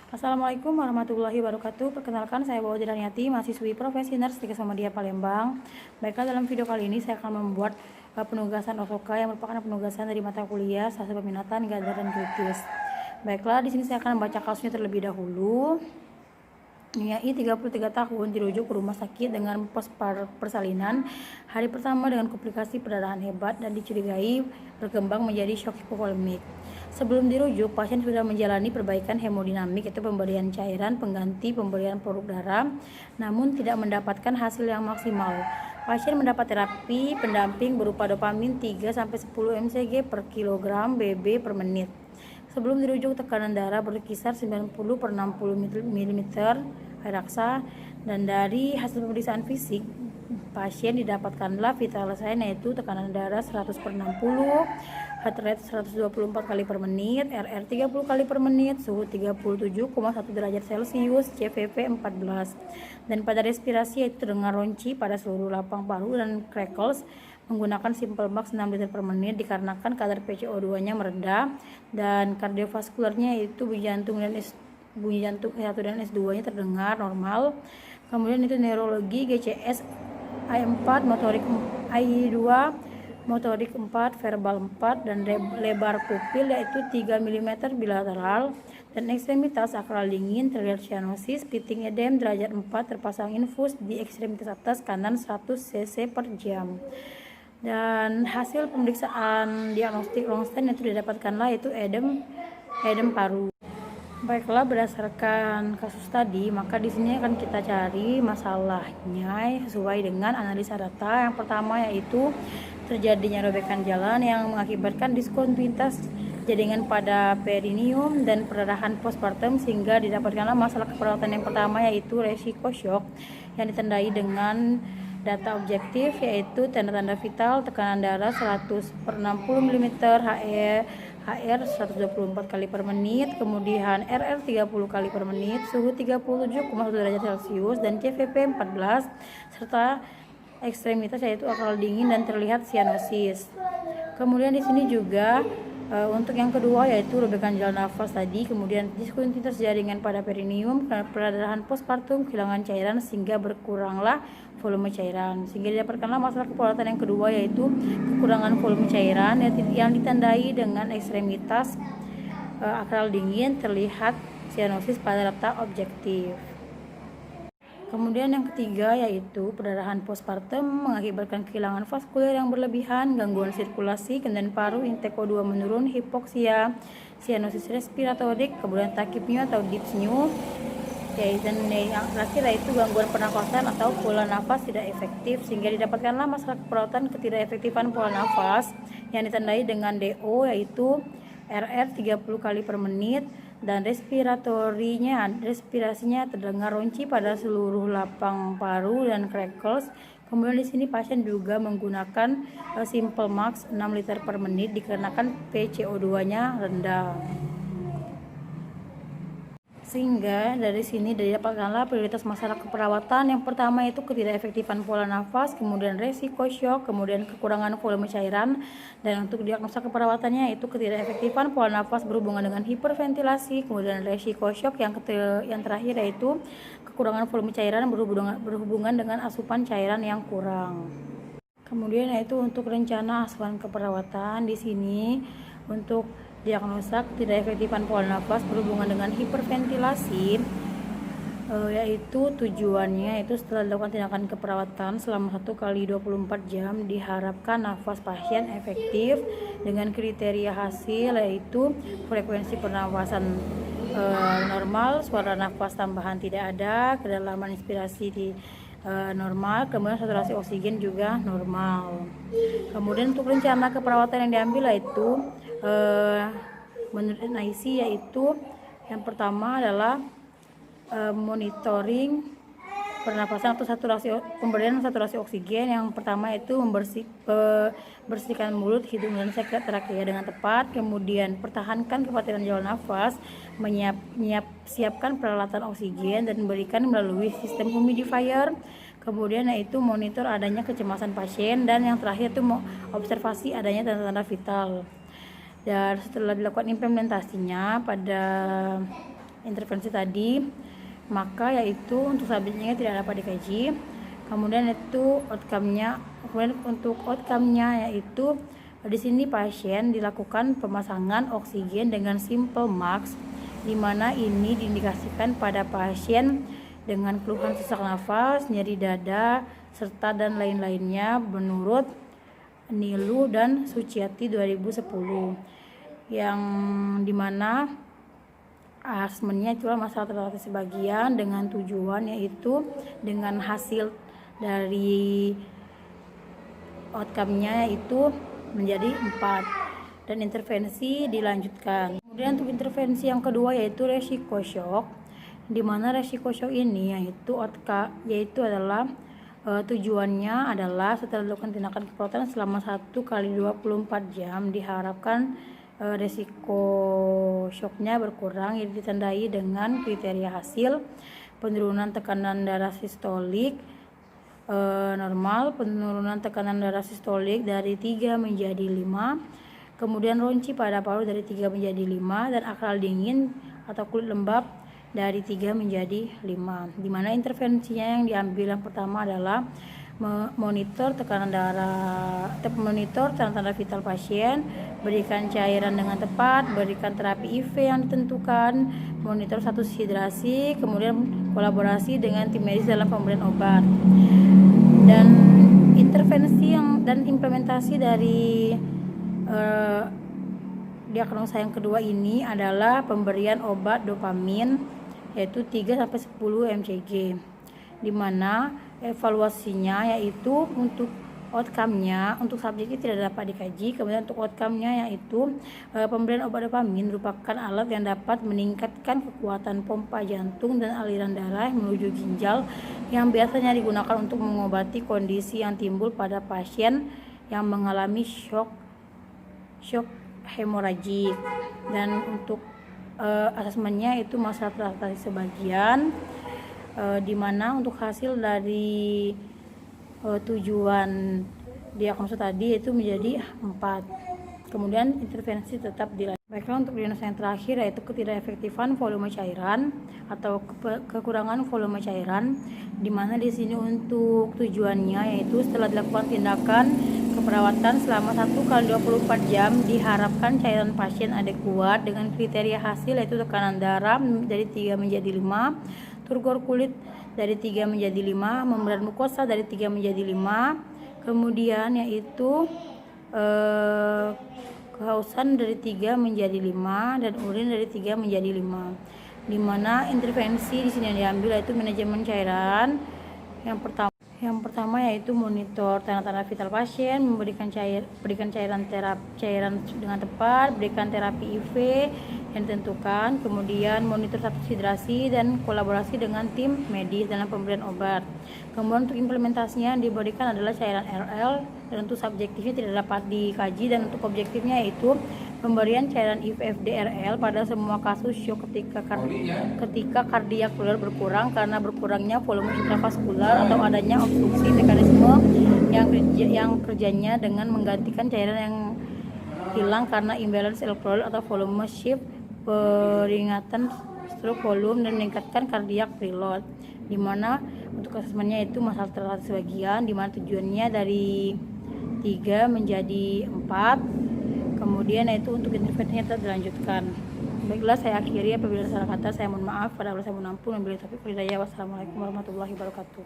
Assalamualaikum warahmatullahi wabarakatuh. Perkenalkan, saya Bawa Daniati, mahasiswi Profesi Nurse 3 Muhammadiyah Palembang. Baiklah, dalam video kali ini saya akan membuat penugasan OSOKA yang merupakan penugasan dari mata kuliah Sastra Peminatan Gadar dan Kritis. Baiklah, di sini saya akan membaca kasusnya terlebih dahulu. Niai 33 tahun dirujuk ke rumah sakit dengan pos persalinan. Hari pertama dengan komplikasi perdarahan hebat dan dicurigai berkembang menjadi shock hipovolemik. Sebelum dirujuk, pasien sudah menjalani perbaikan hemodinamik, yaitu pemberian cairan pengganti pemberian produk darah, namun tidak mendapatkan hasil yang maksimal. Pasien mendapat terapi pendamping berupa dopamin 3-10 mcg per kilogram BB per menit. Sebelum dirujuk, tekanan darah berkisar 90/60 mm air raksa, dan dari hasil pemeriksaan fisik pasien didapatkanlah vital sign, yaitu tekanan darah 100/60, heart rate 124 kali per menit, RR 30 kali per menit, suhu 37,1 derajat Celcius, CVV 14. Dan pada respirasi yaitu terdengar ronci pada seluruh lapang paru dan crackles menggunakan simple max 6 liter per menit dikarenakan kadar PCO2-nya merendah, dan kardiovaskularnya yaitu bunyi jantung 1 dan S2-nya terdengar normal. Kemudian itu neurologi GCS I4, motorik I2, motorik 4, verbal 4, dan lebar pupil yaitu 3 mm bilateral, dan ekstremitas sakral dingin, terlihat cyanosis, pitting edem derajat 4, terpasang infus di ekstremitas atas kanan 100 cc per jam. Dan hasil pemeriksaan diagnostik Longstein yang didapatkanlah yaitu edem paru. Baiklah, berdasarkan kasus tadi, maka di sini akan kita cari masalahnya sesuai dengan analisa data. Yang pertama yaitu terjadinya robekan jalan yang mengakibatkan diskontinuitas jaringan pada perineum dan perdarahan postpartum, sehingga didapatkanlah masalah keperawatan yang pertama yaitu resiko shock yang ditandai dengan data objektif yaitu tanda-tanda vital, tekanan darah 100/60 mm, HR 124 kali per menit, kemudian RR 30 kali per menit, suhu 37,1 derajat Celcius, dan CVP 14, serta ekstremitas yaitu akral dingin dan terlihat cyanosis. Kemudian di sini juga untuk yang kedua yaitu robekan jalan nafas tadi, kemudian diskontinuitas jaringan pada perineum, perdarahan postpartum, kehilangan cairan sehingga berkuranglah volume cairan, sehingga didapatkanlah masalah keperawatan yang kedua yaitu kekurangan volume cairan yang ditandai dengan ekstremitas akral dingin, terlihat cyanosis pada data objektif. Kemudian yang ketiga yaitu perdarahan postpartum mengakibatkan kehilangan vaskuler yang berlebihan, gangguan sirkulasi, kemudian paru, intake O2 menurun, hipoksia, cyanosis respiratorik, kemudian takipneu atau dyspneu, dan yang terakhir yaitu gangguan pernafasan atau pola nafas tidak efektif, sehingga didapatkanlah masalah keperawatan ketidak efektifan pola nafas yang ditandai dengan DO yaitu RR 30 kali per menit, dan respirasinya terdengar ronci pada seluruh lapang paru dan crackles. Kemudian di sini pasien juga menggunakan simple max 6 liter per menit dikarenakan PCO2-nya rendah. Sehingga dari sini didapatkanlah prioritas masalah keperawatan. Yang pertama itu ketidakefektifan pola nafas, kemudian resiko shock, kemudian kekurangan volume cairan, dan untuk diagnosa keperawatannya itu ketidakefektifan pola nafas berhubungan dengan hiperventilasi, kemudian resiko shock, yang terakhir yaitu kekurangan volume cairan berhubungan dengan asupan cairan yang kurang. Kemudian yaitu untuk rencana asupan keperawatan di sini untuk diagnosa tidak efektifan pola nafas berhubungan dengan hiperventilasi, yaitu tujuannya itu setelah dilakukan tindakan keperawatan selama 1 kali 24 jam diharapkan nafas pasien efektif dengan kriteria hasil yaitu frekuensi pernafasan normal, suara nafas tambahan tidak ada, kedalaman inspirasi normal, kemudian saturasi oksigen juga normal. Kemudian untuk rencana keperawatan yang diambil yaitu menurut NIC yaitu yang pertama adalah monitoring pernapasan atau pemberian saturasi oksigen. Yang pertama itu membersihkan mulut, hidung, dan trachea dengan tepat, kemudian pertahankan kepatiran jalan nafas, siapkan peralatan oksigen dan berikan melalui sistem humidifier. Kemudian yaitu monitor adanya kecemasan pasien, dan yang terakhir itu observasi adanya tanda-tanda vital. Dan setelah dilakukan implementasinya pada intervensi tadi, maka yaitu untuk subjeknya tidak dapat dikaji. Kemudian itu outcome-nya, kemudian untuk outcome-nya yaitu di sini pasien dilakukan pemasangan oksigen dengan simple max, di mana ini diindikasikan pada pasien dengan keluhan sesak nafas, nyeri dada, serta dan lain-lainnya menurut Nilu dan Suciati 2010, yang dimana asesmennya itu masalah terlatih sebagian dengan tujuan yaitu dengan hasil dari outcome-nya yaitu menjadi 4 dan intervensi dilanjutkan. Kemudian untuk intervensi yang kedua yaitu resiko shock, di mana resiko shock ini yaitu adalah tujuannya adalah setelah dilakukan tindakan keperawatan selama 1 kali 24 jam diharapkan resiko shocknya berkurang, yang ditandai dengan kriteria hasil penurunan tekanan darah sistolik normal, penurunan tekanan darah sistolik dari 3 menjadi 5, kemudian ronci pada paru dari 3 menjadi 5, dan akral dingin atau kulit lembab dari 3 menjadi 5. Dimana intervensinya yang diambil yang pertama adalah monitor tekanan darah, monitor tanda-tanda vital pasien, berikan cairan dengan tepat, berikan terapi IV yang ditentukan, monitor status hidrasi, kemudian kolaborasi dengan tim medis dalam pemberian obat. Dan intervensi dan implementasi dari diagnosa yang kedua ini adalah pemberian obat dopamin yaitu 3-10 mcg, di mana evaluasinya yaitu untuk outcome-nya untuk subjeknya tidak dapat dikaji. Kemudian untuk outcome-nya yaitu pemberian obat dopamin merupakan alat yang dapat meningkatkan kekuatan pompa jantung dan aliran darah menuju ginjal, yang biasanya digunakan untuk mengobati kondisi yang timbul pada pasien yang mengalami shock hemoragik. Dan untuk asesmennya itu masalah terlatih sebagian, di mana untuk hasil dari tujuan diagnosa tadi itu menjadi 4. Kemudian intervensi tetap dilanjutkan. Baiklah, untuk diagnosa yang terakhir yaitu ketidakefektifan volume cairan atau kekurangan volume cairan, di mana di sini untuk tujuannya yaitu setelah dilakukan tindakan keperawatan selama 1 kali 24 jam diharapkan cairan pasien adekuat dengan kriteria hasil yaitu tekanan darah dari 3 menjadi 5, turgor kulit dari 3 menjadi 5, membran mukosa dari 3 menjadi 5, kemudian yaitu kehausan dari 3 menjadi 5, dan urin dari 3 menjadi 5. Di mana intervensi di sini yang diambil yaitu manajemen cairan. Yang pertama yaitu monitor tanda-tanda vital pasien, berikan cairan dengan tepat, berikan terapi IV yang ditentukan, kemudian monitor status hidrasi dan kolaborasi dengan tim medis dalam pemberian obat. Kemudian untuk implementasinya yang diberikan adalah cairan RL, dan untuk subjektifnya tidak dapat dikaji, dan untuk objektifnya yaitu pemberian cairan IVFD-RL pada semua kasus shock ketika kardiak failure berkurang karena berkurangnya volume intravaskular atau adanya obstruksi mekanisme yang kerjanya dengan menggantikan cairan yang hilang karena imbalance elektrolit atau volume shift, peringatan stroke volume, dan meningkatkan cardiac preload. Dimana untuk asesmennya itu masalah terlatih sebagian, dimana tujuannya dari 3 menjadi 4. Kemudian yaitu untuk intervensinya tetap dilanjutkan. Baiklah, saya akhiri. Apabila salah kata saya mohon maaf, pada Allah saya mohon ampun. Wabillahi taufiq wal hidayah. Wassalamualaikum warahmatullahi wabarakatuh.